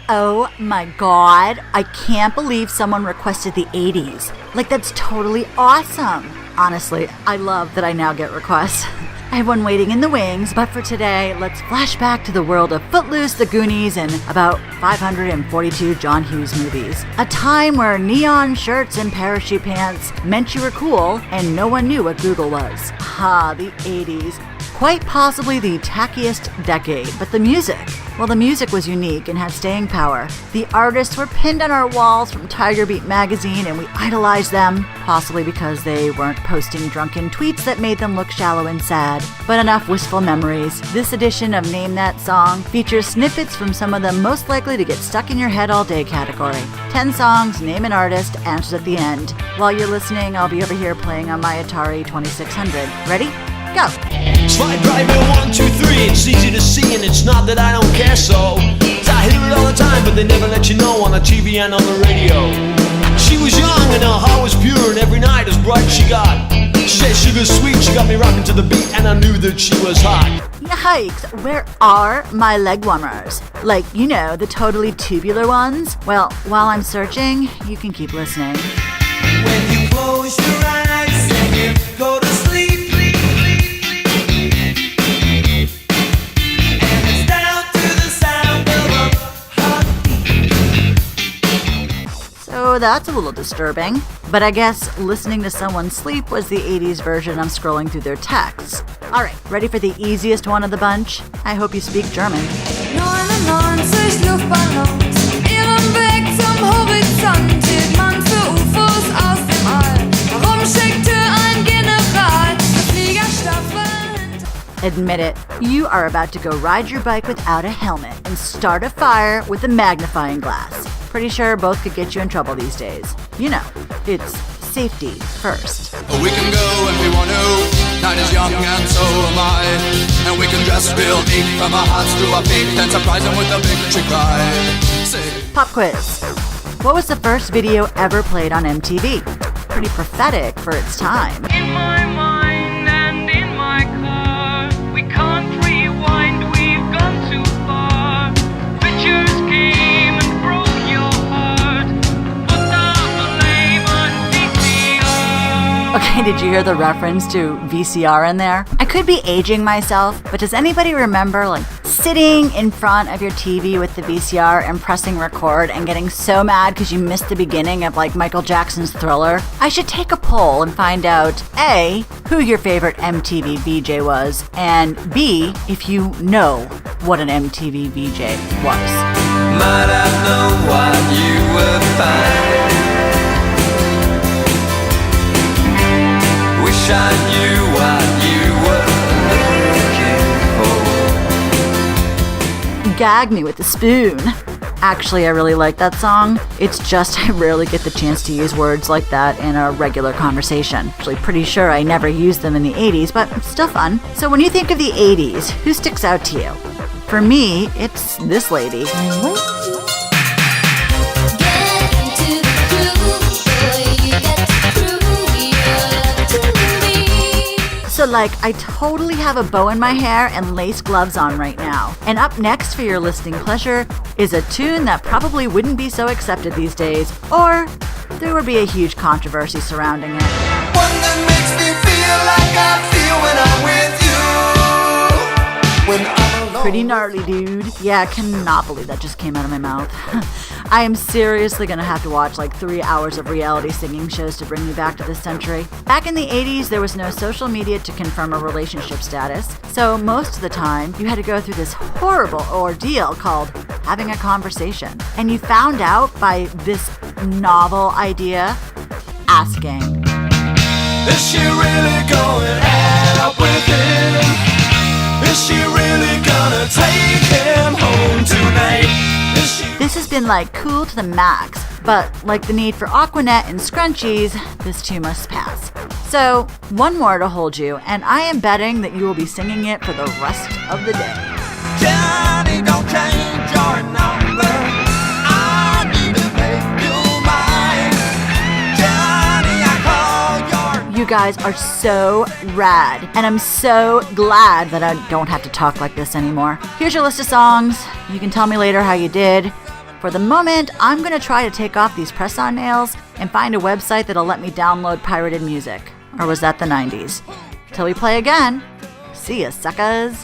Oh my god, I can't believe someone requested the 80s. Like, that's totally awesome. Honestly, I love that I now get requests. I have one waiting in the wings, but for today, let's flash back to the world of Footloose, The Goonies, and about 542 John Hughes movies. A time where neon shirts and parachute pants meant you were cool, and no one knew what Google was. The 80s. Quite possibly the tackiest decade, but the music. Well, the music was unique and had staying power. The artists were pinned on our walls from Tiger Beat magazine, and we idolized them, possibly because they weren't posting drunken tweets that made them look shallow and sad. But enough wistful memories. This edition of Name That Song features snippets from some of the most likely to get stuck in your head all day category. 10 songs, name an artist, answers at the end. While you're listening, I'll be over here playing on my Atari 2600. Ready? Go! Slide driver 1, 2, 3. It's easy to see and it's not that I don't care so. I hear it all the time but they never let you know on the TV and on the radio. She was young and her heart was pure and every night as bright as she got. She said she was sweet, she got me rocking to the beat and I knew that she was hot. Yikes, where are my leg warmers? Like, you know, the totally tubular ones? Well, while I'm searching, you can keep listening. When you close your eyes and you go to sleep, so that's a little disturbing. But I guess listening to someone sleep was the 80s version of scrolling through their texts. Alright, ready for the easiest one of the bunch? I hope you speak German. 99 Luftballons, ihren Weg zum Horizont hielt man für UFOs aus dem All. Warum schickte ein General Fliegerstaffeln? Admit it, you are about to go ride your bike without a helmet and start a fire with a magnifying glass. Pretty sure both could get you in trouble these days. You know, it's safety first. We can go if we want to. Night is young and so am I. And we can dress real neat from our hearts to our feet and surprise them with a victory cry. Pop quiz. What was the first video ever played on MTV? Pretty prophetic for its time. In my mind and in my car, we can't rewind, we've gone too far. Pictures came and broke your heart, but the blame on VCR. Okay, did you hear the reference to VCR in there? I could be aging myself, but does anybody remember sitting in front of your TV with the VCR and pressing record and getting so mad because you missed the beginning of Michael Jackson's Thriller? I should take a poll and find out A, who your favorite MTV VJ was, and B, if you know what an MTV VJ was. Might have known what you would find. Wish I knew what you were looking for. Gag me with a spoon. Actually, I really like that song. It's just I rarely get the chance to use words like that in a regular conversation. Actually, pretty sure I never used them in the 80s, but it's still fun. So when you think of the 80s, who sticks out to you? For me, it's this lady. So I totally have a bow in my hair and lace gloves on right now. And up next for your listening pleasure is a tune that probably wouldn't be so accepted these days, or there would be a huge controversy surrounding it. One that makes me feel like I feel when I'm with you. When I'm alone. Pretty gnarly, dude. Yeah, I cannot believe that just came out of my mouth. I am seriously gonna have to watch 3 hours of reality singing shows to bring me back to this century. Back in the 80s, there was no social media to confirm a relationship status, so most of the time, you had to go through this horrible ordeal called having a conversation. And you found out by this novel idea, asking. Is she really going out with him? Is she really gonna take him home tonight? This has been cool to the max, but like the need for Aquanet and scrunchies, this too must pass. So, one more to hold you, and I am betting that you will be singing it for the rest of the day. Johnny, don't change your number. I need to make you mine. Johnny, I call your... You guys are so rad, and I'm so glad that I don't have to talk like this anymore. Here's your list of songs. You can tell me later how you did. For the moment, I'm going to try to take off these press-on nails and find a website that'll let me download pirated music. Or was that the 90s? Till we play again. See ya, suckers.